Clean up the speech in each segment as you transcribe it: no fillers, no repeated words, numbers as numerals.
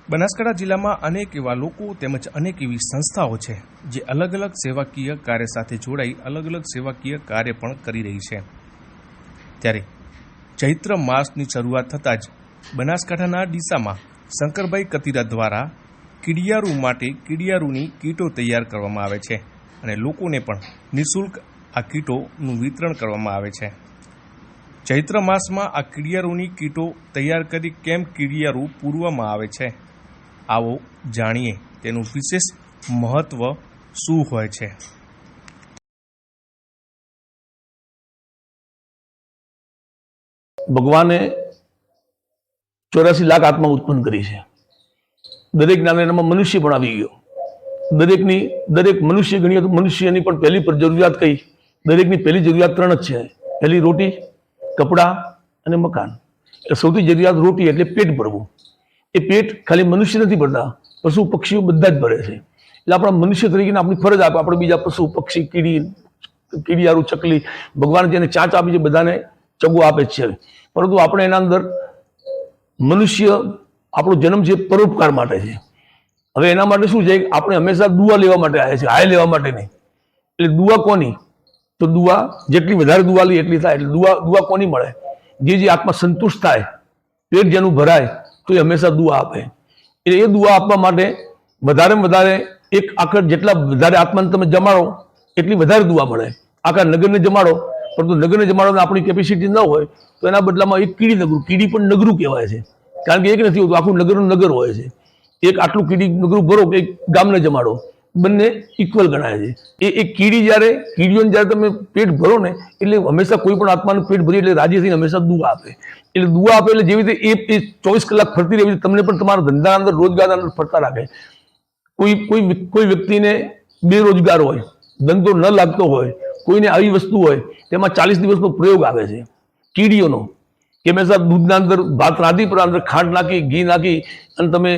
બનાસકાંઠા જિલ્લામાં અનેક એવા લોકો તેમજ અનેક એવી સંસ્થાઓ છે જે અલગ અલગ સેવાકીય કાર્ય સાથે જોડાઈ અલગ અલગ સેવાકીય કાર્ય પણ કરી રહી છે। ત્યારે ચૈત્ર માસની શરૂઆત થતાં જ બનાસકાંઠાના ડીસામાં શંકરભાઈ કતીરા દ્વારા કીડિયારૂ માટે કીડિયારૂની કીટો તૈયાર કરવામાં આવે છે અને લોકોને પણ નિઃશુલ્ક આ કીટોનું વિતરણ કરવામાં આવે છે। ચૈત્ર માસમાં આ કીડિયારૂની કીટો તૈયાર કરી કેમ કીડિયારૂ પૂરવામાં આવે છે, આવો જાણીએ તેનું વિશેષ મહત્વ શું હોય છે। ભગવાને 84 લાખ આત્મા ઉત્પન્ન કરી છે। દરેક નાનામાં મનુષ્ય પણ આવી ગયો। દરેક મનુષ્ય ગણીએ તો મનુષ્યની પણ પહેલી જરૂરિયાત કઈ? દરેકની પહેલી જરૂરિયાત 3 જ છે। પહેલી રોટી, કપડાં અને મકાન। સૌથી જરૂરિયાત રોટી એટલે પેટ ભરવું। એ પેટ ખાલી મનુષ્ય નથી ભરતા, પશુ પક્ષીઓ બધા જ ભરે છે। એટલે આપણા મનુષ્ય તરીકે આપણી ફરજ આપે આપણે બીજા પશુ પક્ષી કીડિયારૂ ચકલી ભગવાન જેને ચાંચ આપી છે બધાને ચગો આપે જ છે। પરંતુ આપણે એના અંદર મનુષ્ય આપણો જન્મ છે પરોપકાર માટે છે। હવે એના માટે શું છે, આપણે હંમેશા દુઆ લેવા માટે આવ્યા છે, હાય લેવા માટે નહીં। એટલે દુઆ કોની? તો દુઆ જેટલી વધારે દુઆ લે એટલી થાય। એટલે દુઆ કોની મળે? જે આત્મા સંતુષ્ટ થાય, પેટ જેનું ભરાય તો એ હંમેશા દુઆ આપે। એટલે એ દુઆ આપવા માટે વધારે એક આખર જેટલા વધારે આત્માને તમે જમાડો એટલી વધારે દુઆ મળે। આખા નગરને જમાડો પરંતુ નગરને જમાડવાની આપણી કેપેસિટી ન હોય તો એના બદલામાં એક કીડી પણ નગરું કહેવાય છે। કારણ કે એક નથી હોતું, આખું નગરનું નગર હોય છે। એક આટલું કીડી નગરું ભરો કે એક ગામને જમાડો, બંને ઇક્વલ ગણાય છે। એ કીડીઓને જ્યારે તમે પેટ ભરો ને એટલે હંમેશા કોઈ પણ આત્માનું પેટ ભરી એટલે રાજી થઈને હંમેશા દુઆ આપે। એટલે દુઆ આપે એટલે જેવી રીતે એ 24 કલાક ફરતી રહે તમને પણ તમારા ધંધાના અંદર રોજગારના અંદર ફરતા રાખે। કોઈ વ્યક્તિને બેરોજગાર હોય, ધંધો ન લાગતો હોય, કોઈને આવી વસ્તુ હોય તેમાં 40 દિવસનો પ્રયોગ આવે છે કીડીઓનો કે હંમેશા દૂધના અંદર ભાત રાંધી પણ અંદર ખાંડ નાખી ઘી નાખી અને તમે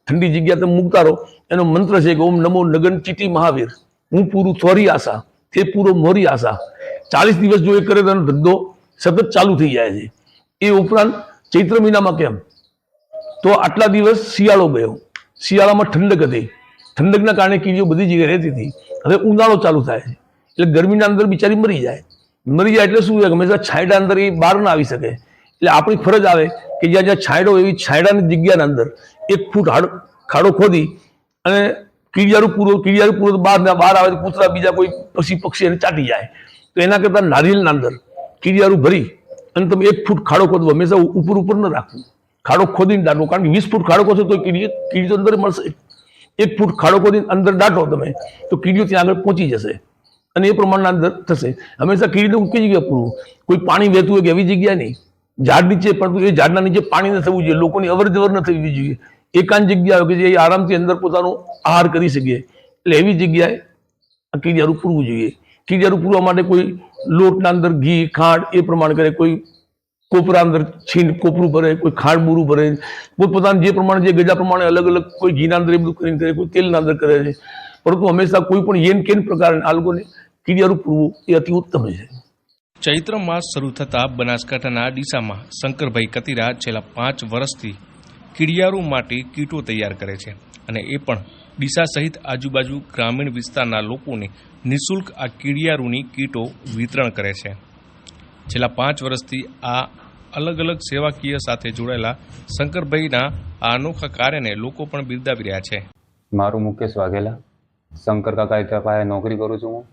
ઠંડી જગ્યા તમે મૂકતા રહો। એનો મંત્ર છે કે ઓમ નમો નગન ચીટી મહાવીર, હું પૂરું થોરી આશા તે પૂરો મોરી આશા। 40 દિવસ જો એ કરે તો એનો ધંધો સતત ચાલુ થઈ જાય છે। એ ઉપરાંત ચૈત્ર મહિનામાં કેમ તો આટલા દિવસ શિયાળો ગયો, શિયાળામાં ઠંડક હતી, ઠંડકના કારણે કીડીઓ બધી જગ્યાએ રહેતી હતી। હવે ઉનાળો ચાલુ થાય છે એટલે ગરમીના અંદર બિચારી મરી જાય એટલે શું છે હંમેશા છાંયડા અંદર એ બહાર ના આવી શકે। એટલે આપણી ફરજ આવે કે જ્યાં છાંયડો એવી છાંયડાની જગ્યાના અંદર 1 ફૂટ ખાડો ખોદી અને કીડિયારૂ પૂરો બહાર આવે તો કૂતરા બીજા કોઈ પક્ષી એને ચાટી જાય। તો એના કરતાં નારિયેળના અંદર કીડિયારૂ ભરી અને તમે 1 ફૂટ ખાડો ખોદવો, હંમેશા ઉપર ન રાખવું, ખાડો ખોદીને દાટવો। કારણ કે 20 ફૂટ ખાડો ખોદશો તો કીડી તો અંદર મળશે। 1 ફૂટ ખાડો ખોદીને અંદર દાટો તમે તો કીડીઓ ત્યાં આગળ પહોંચી જશે અને એ પ્રમાણના અંદર થશે। હંમેશા કીડીને કઈ જગ્યાએ પૂરવું? કોઈ પાણી વહેતું હોય કે એવી જગ્યા નહીં, ઝાડ નીચે, પરંતુ એ ઝાડના નીચે પાણી ન થવું જોઈએ, લોકોની અવર જવર ન થવી જોઈએ, એકાંત જગ્યા કે જે આરામથી અંદર પોતાનો આહાર કરી શકે। એટલે એવી જગ્યાએ કીડિયારૂ પૂરવું જોઈએ। કીડિયારૂ પૂરવા માટે કોઈ લોટના અંદર ઘી ખાંડ એ પ્રમાણે કરે, કોઈ કોપરા અંદર કોપરું ભરે, કોઈ ખાંડ બૂરું ભરે, પોતપોતાના જે પ્રમાણે જે ગજા પ્રમાણે અલગ કોઈ ઘીના અંદર એ બધું કરીને કરે, કોઈ તેલના અંદર કરે છે। પરંતુ હંમેશા કોઈ પણ યેન કેન પ્રકાર આ લોકોને કીડિયારૂ પૂરવું એ અતિ ઉત્તમ છે। ચૈત્ર માસ શરૂ થતાં બનાસકાંઠાના ડીસામાં શંકરભાઈ કતીરા છેલ્લા 5 વર્ષથી કીડિયારૂ માટે કીટો તૈયાર કરે છે અને એ પણ ડીસા સહિત આજુબાજુ ગ્રામીણ વિસ્તારના લોકોને નિઃશુલ્ક આ કીડિયારૂની કીટો વિતરણ કરે છે। છેલ્લા 5 વર્ષથી આ અલગ સેવાકીય સાથે જોડાયેલા શંકરભાઈના આ અનોખા કાર્યને લોકો પણ બિરદાવી રહ્યા છે। મારું મુકેશ વાઘેલા, શંકર કાકા પાસે નોકરી કરું છું।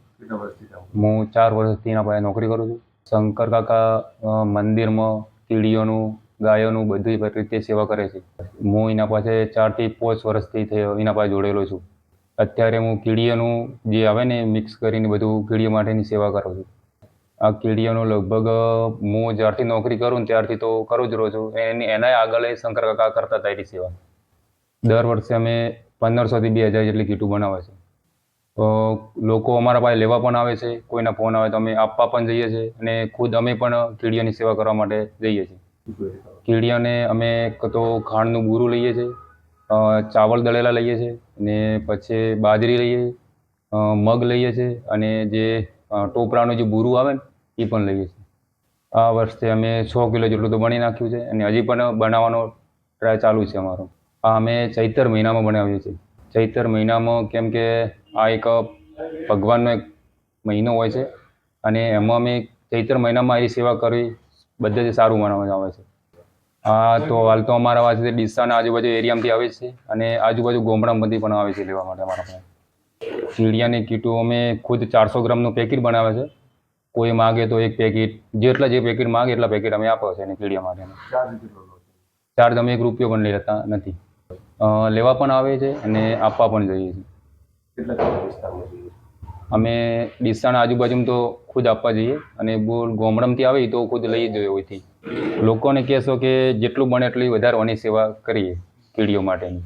હું 4 વર્ષથી એના પાસે નોકરી કરું છું। શંકર કાકા મંદિરમાં કીડીઓનું, ગાયોનું બધી રીતે સેવા કરે છે। હું એના પાસે 4 થી 5 વર્ષથી એના પાસે જોડેલો છું। અત્યારે હું કીડીઓનું જે આવે ને મિક્સ કરીને બધું કીડીઓ માટેની સેવા કરું છું। આ કીડીઓનો લગભગ હું જ્યારથી નોકરી કરું ને ત્યારથી તો કરું જ રહું છું। એના આગળ શંકર કાકા કરતા હતા એની સેવા। દર વર્ષે અમે 1500 થી 2000 જેટલી કીટો બનાવે છે। તો લોકો અમારા પાસે લેવા પણ આવે છે, કોઈના ફોન આવે તો અમે આપવા પણ જઈએ છીએ અને ખુદ અમે પણ કીડીઓની સેવા કરવા માટે જઈએ છીએ। કીડીઓને અમે તો ખાંડનું બૂરું લઈએ છીએ, ચાવલ દળેલા લઈએ છીએ અને પછી બાજરી લઈએ, મગ લઈએ છીએ અને જે ટોપરાનું જે બૂરું આવે ને એ પણ લઈએ છીએ। આ વર્ષે અમે 6 કિલો જેટલું તો બની નાખ્યું છે અને હજી પણ બનાવવાનો ટ્રાય ચાલુ છે અમારો। આ અમે ચૈતર મહિનામાં બનાવીએ છીએ. ચૈતર મહિનામાં કેમ કે આ એક ભગવાનનો એક મહિનો હોય છે અને એમાં અમે ચૈતર મહિનામાં એ સેવા કરવી બધેથી સારું માનવામાં આવે છે. હા, તો હાલ તો અમારા પાસે ડીસાના આજુબાજુ એરિયામાંથી આવે છે અને આજુબાજુ ગામડામાંથી પણ આવે છે લેવા માટે અમારા પાસે. ચીડિયાની કીટો અમે ખુદ 400 ગ્રામનું પેકેટ બનાવે છે. કોઈ માગે તો એક પેકેટ, જેટલા જે પેકેટ માગે એટલા પેકેટ અમે આપે છે અને ચીડિયા માટે. ચાર્જ અમે 1 રૂપિયો પણ લેતા નથી. લેવા પણ આવે છે અને આપવા પણ જઈએ છીએ. અમે ડીસાના આજુબાજુમાં તો ખુદ આપવા જઈએ અને બોલ ગામડામાંથી આવે તો ખુદ લઈ જ જોઈએ હોયથી. લોકોને કહેશો કે જેટલું બને એટલી વધારે સેવા કરીએ કીડીઓ માટેની.